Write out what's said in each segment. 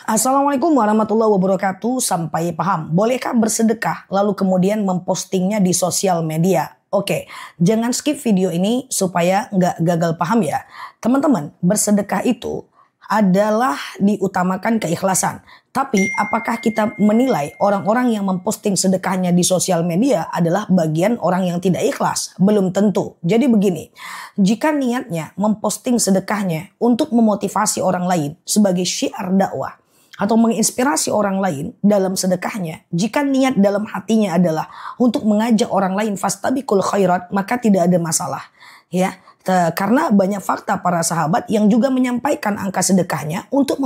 Assalamualaikum warahmatullahi wabarakatuh. Sampai paham. Bolehkah bersedekah lalu kemudian mempostingnya di sosial media? Oke, jangan skip video ini supaya nggak gagal paham ya. Teman-teman, bersedekah itu adalah diutamakan keikhlasan. Tapi apakah kita menilai orang-orang yang memposting sedekahnya di sosial media adalah bagian orang yang tidak ikhlas? Belum tentu. Jadi begini, jika niatnya memposting sedekahnya untuk memotivasi orang lain sebagai syiar dakwah, atau menginspirasi orang lain dalam sedekahnya, jika niat dalam hatinya adalah untuk mengajak orang lain fastabiqul khairat, maka tidak ada masalah ya. Karena banyak fakta para sahabat yang juga menyampaikan angka sedekahnya untuk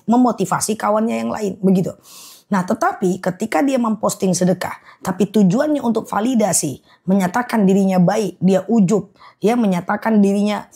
memotivasi kawannya yang lain, begitu. Nah, tetapi ketika dia memposting sedekah, tapi tujuannya untuk validasi, menyatakan dirinya baik, dia ujub, ya, menyatakan dirinya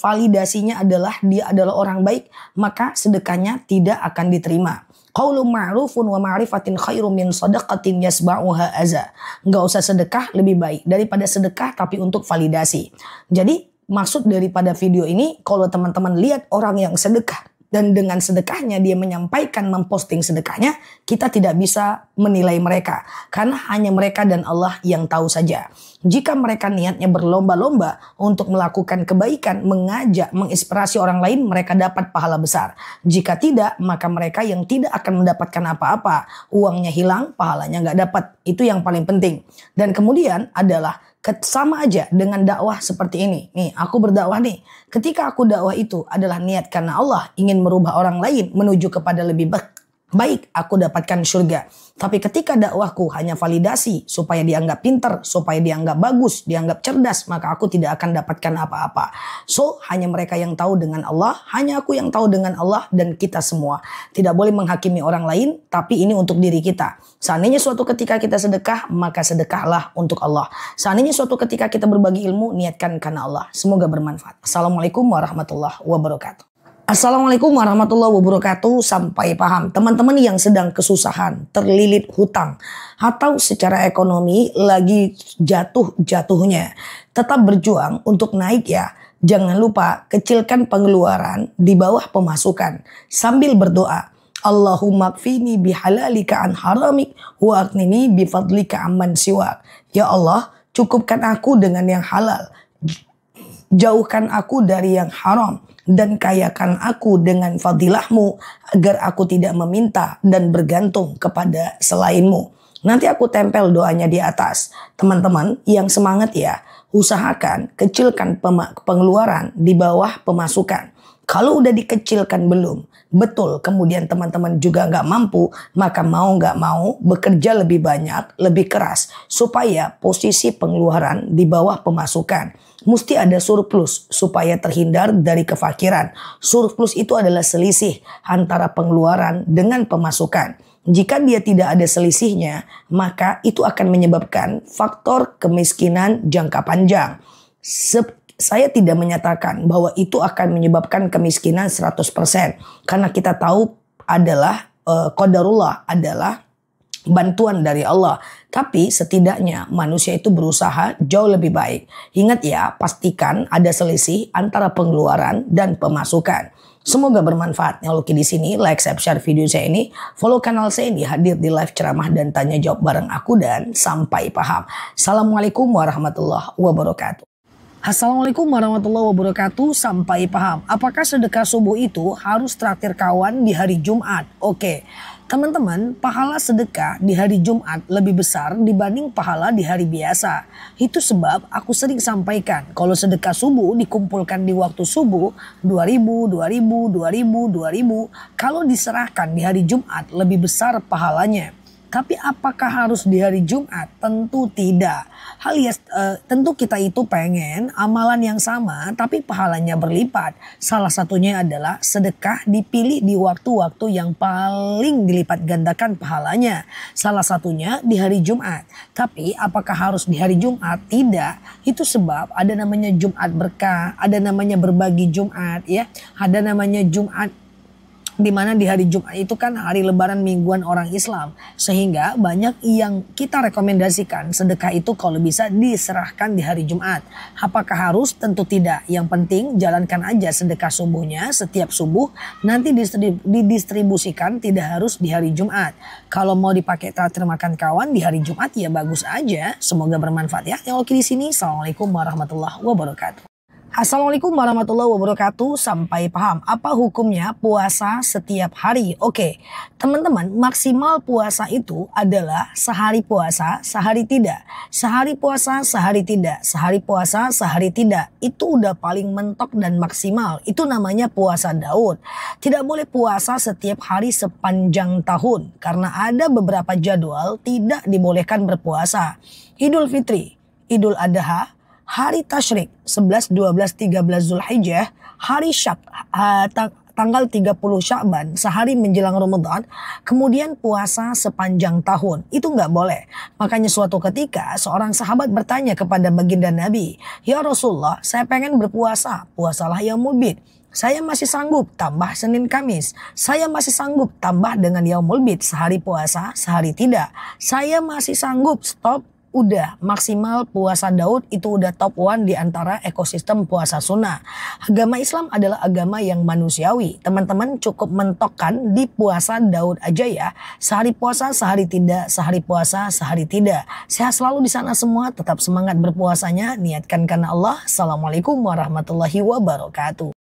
validasinya adalah dia adalah orang baik, maka sedekahnya tidak akan diterima. Qaulun ma'rufun wa ma'rifatin khairum min shadaqatin yasba'uha aza. Enggak usah sedekah, lebih baik daripada sedekah tapi untuk validasi. Jadi maksud daripada video ini, kalau teman-teman lihat orang yang sedekah dan dengan sedekahnya dia menyampaikan memposting sedekahnya, kita tidak bisa menilai mereka. Karena hanya mereka dan Allah yang tahu saja. Jika mereka niatnya berlomba-lomba untuk melakukan kebaikan, mengajak, menginspirasi orang lain, mereka dapat pahala besar. Jika tidak, maka mereka yang tidak akan mendapatkan apa-apa. Uangnya hilang, pahalanya nggak dapat. Itu yang paling penting. Dan kemudian adalah sama aja dengan dakwah seperti ini. Nih, aku berdakwah nih. Ketika aku dakwah itu adalah niat karena Allah ingin merubah orang lain menuju kepada lebih baik, aku dapatkan surga. Tapi ketika dakwahku hanya validasi supaya dianggap pintar, supaya dianggap bagus, dianggap cerdas, maka aku tidak akan dapatkan apa-apa. So, hanya mereka yang tahu dengan Allah, hanya aku yang tahu dengan Allah dan kita semua. Tidak boleh menghakimi orang lain, tapi ini untuk diri kita. Seandainya suatu ketika kita sedekah, maka sedekahlah untuk Allah. Seandainya suatu ketika kita berbagi ilmu, niatkan karena Allah. Semoga bermanfaat. Assalamualaikum warahmatullahi wabarakatuh. Assalamualaikum warahmatullahi wabarakatuh. Sampai paham. Teman-teman yang sedang kesusahan, terlilit hutang, atau secara ekonomi lagi jatuh-jatuhnya, tetap berjuang untuk naik ya. Jangan lupa kecilkan pengeluaran di bawah pemasukan sambil berdoa. Allahumma kfini bihalalika an haramik wa aghnini bifadlika amman siwak. Ya Allah, cukupkan aku dengan yang halal. Jauhkan aku dari yang haram. Dan kayakan aku dengan fadilahmu agar aku tidak meminta dan bergantung kepada selainmu. Nanti aku tempel doanya di atas. Teman-teman yang semangat ya, usahakan kecilkan pengeluaran di bawah pemasukan. Kalau udah dikecilkan belum, betul kemudian teman-teman juga nggak mampu, maka mau nggak mau bekerja lebih banyak, lebih keras. Supaya posisi pengeluaran di bawah pemasukan. Mesti ada surplus supaya terhindar dari kefakiran. Surplus itu adalah selisih antara pengeluaran dengan pemasukan. Jika dia tidak ada selisihnya, maka itu akan menyebabkan faktor kemiskinan jangka panjang. Saya tidak menyatakan bahwa itu akan menyebabkan kemiskinan 100%. Karena kita tahu adalah qadarullah adalah bantuan dari Allah. Tapi setidaknya manusia itu berusaha jauh lebih baik. Ingat ya, pastikan ada selisih antara pengeluaran dan pemasukan. Semoga bermanfaat. Yang Lucky di sini, like, share video saya ini. Follow kanal saya ini, hadir di live ceramah dan tanya jawab bareng aku dan sampai paham. Assalamualaikum warahmatullahi wabarakatuh. Assalamualaikum warahmatullahi wabarakatuh. Sampai paham. Apakah sedekah subuh itu harus traktir kawan di hari Jumat? Oke. Teman-teman, pahala sedekah di hari Jumat lebih besar dibanding pahala di hari biasa. Itu sebab aku sering sampaikan, kalau sedekah subuh dikumpulkan di waktu subuh, 2000, 2000, 2000, 2000. Kalau diserahkan di hari Jumat lebih besar pahalanya. Tapi apakah harus di hari Jumat? Tentu tidak. Tentu kita itu pengen amalan yang sama tapi pahalanya berlipat. Salah satunya adalah sedekah dipilih di waktu-waktu yang paling dilipat gandakan pahalanya. Salah satunya di hari Jumat. Tapi apakah harus di hari Jumat? Tidak. Itu sebab ada namanya Jumat berkah, ada namanya berbagi Jumat ya. Ada namanya Jumat Dimana di hari Jumat itu kan hari lebaran mingguan orang Islam. Sehingga banyak yang kita rekomendasikan sedekah itu kalau bisa diserahkan di hari Jumat. Apakah harus? Tentu tidak. Yang penting jalankan aja sedekah subuhnya setiap subuh. Nanti didistribusikan, tidak harus di hari Jumat. Kalau mau dipakai traktir makan kawan di hari Jumat ya bagus aja. Semoga bermanfaat ya. Yang oke di sini. Assalamualaikum warahmatullahi wabarakatuh. Assalamualaikum warahmatullahi wabarakatuh. Sampai paham apa hukumnya puasa setiap hari? Oke, teman-teman, maksimal puasa itu adalah sehari puasa, sehari tidak. Sehari puasa, sehari tidak. Sehari puasa, sehari tidak. Itu udah paling mentok dan maksimal. Itu namanya puasa Daud. Tidak boleh puasa setiap hari sepanjang tahun. Karena ada beberapa jadwal tidak dibolehkan berpuasa. Idul Fitri, Idul Adha, hari Tasyrik 11, 12, 13 Zulhijjah, hari Syak tanggal 30 Sya'ban, sehari menjelang Ramadan, kemudian puasa sepanjang tahun. Itu nggak boleh. Makanya suatu ketika seorang sahabat bertanya kepada baginda Nabi, "Ya Rasulullah, saya pengen berpuasa, puasalah Yaumul Bid. Saya masih sanggup tambah Senin Kamis. Saya masih sanggup tambah dengan Yaumul Bid, sehari puasa, sehari tidak. Saya masih sanggup stop." Udah maksimal puasa Daud itu udah top one di antara ekosistem puasa sunnah. Agama Islam adalah agama yang manusiawi. Teman-teman cukup mentokkan di puasa Daud aja ya. Sehari puasa, sehari tidak. Sehari puasa, sehari tidak. Sehat selalu di sana semua. Tetap semangat berpuasanya. Niatkan karena Allah. Assalamualaikum warahmatullahi wabarakatuh.